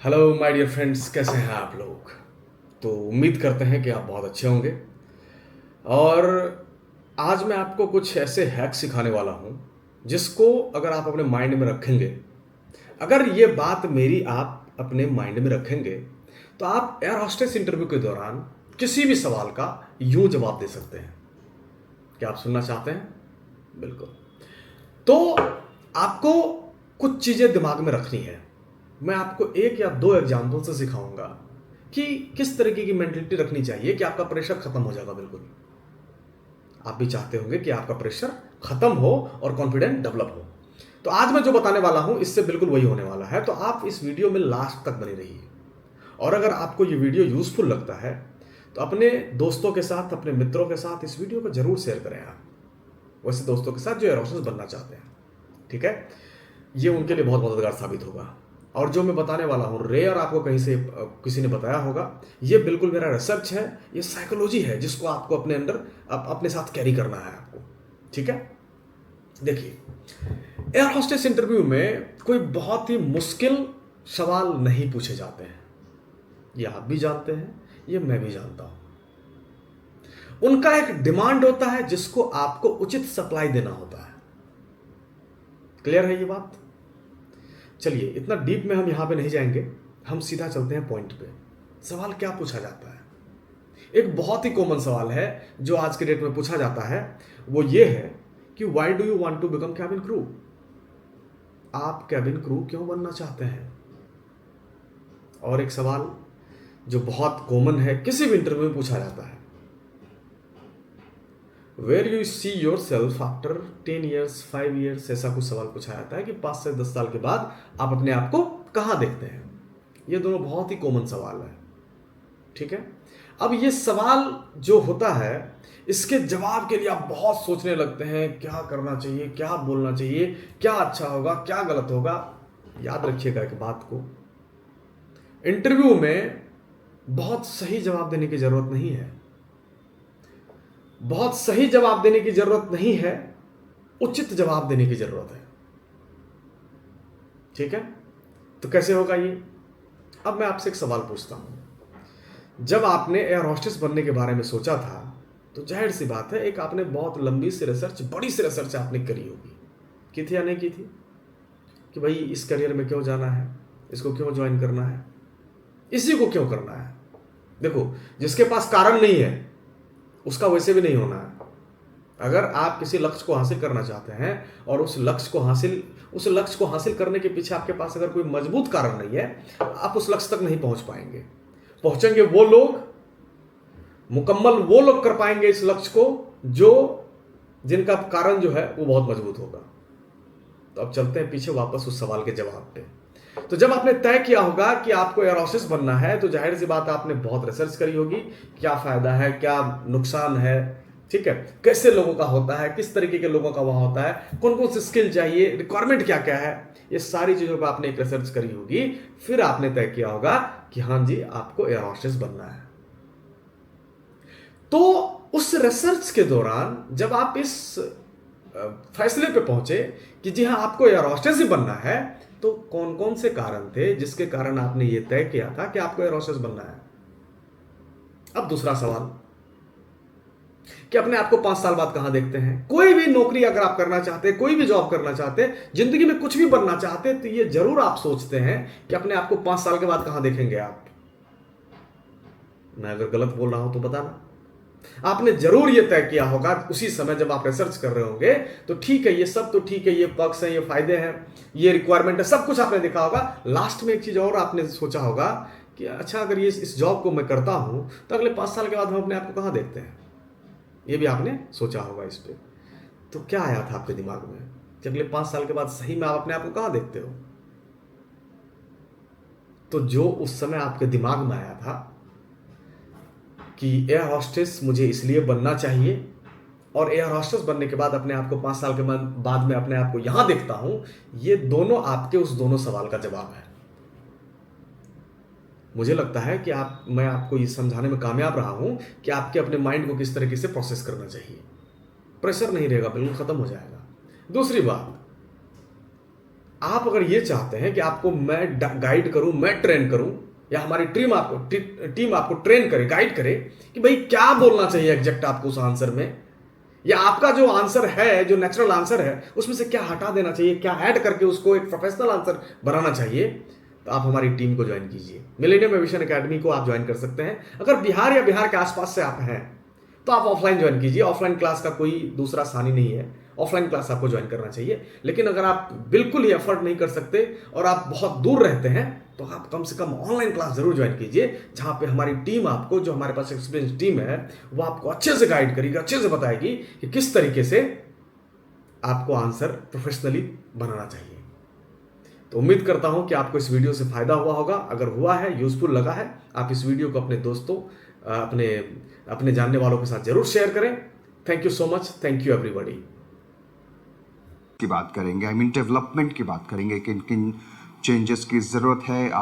Hello my dear friends, कैसे हैं आप लोग। तो उम्मीद करते हैं कि आप बहुत अच्छे होंगे। और आज मैं आपको कुछ ऐसे हैक सिखाने वाला हूं जिसको अगर आप अपने माइंड में रखेंगे, अगर ये बात मेरी आप अपने माइंड में रखेंगे, तो आप एयर होस्टेस इंटरव्यू के दौरान किसी भी सवाल का यूं जवाब दे सकते हैं। क्या आप सुनना चाहते हैं? बिल्कुल। तो आपको कुछ चीज़ें दिमाग में रखनी है। मैं आपको एक या दो एग्जाम्पल से सिखाऊंगा कि किस तरीके की मेंटलिटी रखनी चाहिए कि आपका प्रेशर खत्म हो जाएगा। बिल्कुल, आप भी चाहते होंगे कि आपका प्रेशर खत्म हो और कॉन्फिडेंस डेवलप हो। तो आज मैं जो बताने वाला हूं इससे बिल्कुल वही होने वाला है। तो आप इस वीडियो में लास्ट तक बने रहिए। और अगर आपको ये वीडियो यूजफुल लगता है तो अपने दोस्तों के साथ, अपने मित्रों के साथ इस वीडियो को जरूर शेयर करें आप, वैसे दोस्तों के साथ जो एयर होस्टेस बनना चाहते हैं। ठीक है, ये उनके लिए बहुत मददगार साबित होगा। और जो मैं बताने वाला हूँ रेयर आपको कहीं से किसी ने बताया होगा, ये बिल्कुल मेरा रिसर्च है, ये साइकोलॉजी है जिसको आपको अपने अंदर अपने साथ कैरी करना है आपको। ठीक है, देखिए, एयर होस्टेस इंटरव्यू में कोई बहुत ही मुश्किल सवाल नहीं पूछे जाते हैं। ये आप भी जानते हैं, ये मैं भी जानता हूं। उनका एक डिमांड होता है जिसको आपको उचित सप्लाई देना होता है। क्लियर है ये बात? चलिए, इतना डीप में हम यहां पे नहीं जाएंगे, हम सीधा चलते हैं पॉइंट पे। सवाल क्या पूछा जाता है? एक बहुत ही कॉमन सवाल है जो आज के डेट में पूछा जाता है, वो ये है कि why do you want to become cabin crew? आप कैबिन क्रू क्यों बनना चाहते हैं? और एक सवाल जो बहुत कॉमन है, किसी भी इंटरव्यू में पूछा जाता है, where you see yourself after 10 years, 5 years. ऐसा कुछ सवाल पूछा जाता है कि 5 से 10 साल के बाद आप अपने आप को कहां देखते हैं। ये दोनों बहुत ही कॉमन सवाल है। ठीक है, अब ये सवाल जो होता है, इसके जवाब के लिए आप बहुत सोचने लगते हैं, क्या करना चाहिए, क्या बोलना चाहिए, क्या अच्छा होगा, क्या गलत होगा। याद रखिएगा एक बात को, इंटरव्यू में बहुत सही जवाब देने की जरूरत नहीं है। बहुत सही जवाब देने की जरूरत नहीं है, उचित जवाब देने की जरूरत है। ठीक है, तो कैसे होगा ये? अब मैं आपसे एक सवाल पूछता हूं। जब आपने एयर होस्टेस बनने के बारे में सोचा था, तो जाहिर सी बात है, एक आपने बहुत लंबी सी रिसर्च, बड़ी सी रिसर्च आपने करी होगी। की थी या नहीं की थी? कि भाई इस करियर में क्यों जाना है, इसको क्यों ज्वाइन करना है, इसी को क्यों करना है। देखो, जिसके पास कारण नहीं है उसका वैसे भी नहीं होना है। अगर आप किसी लक्ष्य को हासिल करना चाहते हैं और उस लक्ष्य को हासिल करने के पीछे आपके पास अगर कोई मजबूत कारण नहीं है, आप उस लक्ष्य तक नहीं पहुंच पाएंगे। पहुंचेंगे वो लोग, मुकम्मल वो लोग कर पाएंगे इस लक्ष्य को जिनका कारण जो है वो बहुत मजबूत होगा। तो अब चलते हैं पीछे वापस उस सवाल के जवाब पे। तो जब आपने तय किया होगा कि आपको एयर होस्टेस बनना है, तो जाहिर सी बात आपने बहुत रिसर्च करी होगी, क्या फायदा है, क्या नुकसान है। ठीक है, कैसे लोगों का होता है, किस तरीके के लोगों का वहां होता है, कौन कौन सी स्किल चाहिए, रिक्वायरमेंट क्या क्या है, ये सारी चीजों पर आपने एक रिसर्च करी होगी। फिर आपने तय किया होगा कि हाँ जी, आपको एयर होस्टेस बनना है। तो उस रिसर्च के दौरान जब आप इस फैसले पे पहुंचे कि जी हाँ, आपको एयर होस्टेस ही बनना है, तो कौन कौन से कारण थे जिसके कारण आपने ये तय किया था कि आपको एयर होस्टेस बनना है? अब दूसरा सवाल कि अपने आप को 5 साल बाद कहां देखते हैं? कोई भी नौकरी अगर आप करना चाहते हैं, कोई भी जॉब करना चाहते हैं, जिंदगी में कुछ भी बनना चाहते हैं, तो ये जरूर आप सोचते हैं कि अपने आप को 5 साल के बाद कहां देखेंगे आप। मैं अगर गलत बोल रहा हूं तो बताना। आपने जरूर ये तय किया होगा उसी समय जब आप रिसर्च कर रहे होंगे, तो ठीक है, ये सब तो ठीक है, ये पक्ष हैं, ये फायदे हैं, ये रिक्वायरमेंट है, सब कुछ आपने देखा होगा। लास्ट में एक चीज और आपने सोचा होगा कि अच्छा, अगर ये इस जॉब को मैं करता हूं तो अगले 5 साल के बाद हम अपने आप को कहां देखते हैं। ये भी आपने सोचा होगा इस पे। तो क्या आया था आपके दिमाग में कि अगले 5 साल के बाद सही में आप अपने आप को कहां देखते हो? तो जो उस समय आपके दिमाग में आया था कि एयर होस्टेस मुझे इसलिए बनना चाहिए, और एयर होस्टेस बनने के बाद अपने आप को 5 साल के बाद में अपने आप को यहां देखता हूं, ये दोनों आपके उस दोनों सवाल का जवाब है। मुझे लगता है कि मैं आपको ये समझाने में कामयाब रहा हूं कि आपके अपने माइंड को किस तरीके से प्रोसेस करना चाहिए। प्रेशर नहीं रहेगा, बिल्कुल खत्म हो जाएगा। दूसरी बात, आप अगर ये चाहते हैं कि आपको मैं गाइड करूं, मैं ट्रेन करूं, या हमारी टीम आपको ट्रेन करे, गाइड करे कि भाई क्या बोलना चाहिए एग्जैक्ट आपको उस आंसर में, या आपका जो आंसर है, जो नेचुरल आंसर है, उसमें से क्या हटा देना चाहिए, क्या ऐड करके उसको एक प्रोफेशनल आंसर बनाना चाहिए, तो आप हमारी टीम को ज्वाइन कीजिए। मिलेनियम एविएशन एकेडमी को आप ज्वाइन कर सकते हैं। अगर बिहार या बिहार के आसपास से आप हैं तो आप ऑफलाइन ज्वाइन कीजिए। ऑफलाइन क्लास का कोई दूसरा आसानी नहीं है, ऑफलाइन क्लास आपको ज्वाइन करना चाहिए। लेकिन अगर आप बिल्कुल ही एफर्ट नहीं कर सकते और आप बहुत दूर रहते हैं तो आप कम से कम ऑनलाइन क्लास जरूर ज्वाइन कीजिए, जहां पे हमारी टीम आपको, जो हमारे पास एक्सपीरियंस टीम है, वो आपको अच्छे से गाइड करेगी, अच्छे से बताएगी कि किस तरीके से आपको आंसर प्रोफेशनली बनाना चाहिए। तो उम्मीद करता हूं कि आपको इस वीडियो से फायदा हुआ होगा। अगर हुआ है, यूजफुल लगा है, आप इस वीडियो को अपने दोस्तों, अपने अपने जानने वालों के साथ जरूर शेयर करें। Thank you so much. Thank you everybody. की बात करेंगे, डेवलपमेंट की बात करेंगे, किन किन चेंजेस की ज़रूरत है। आप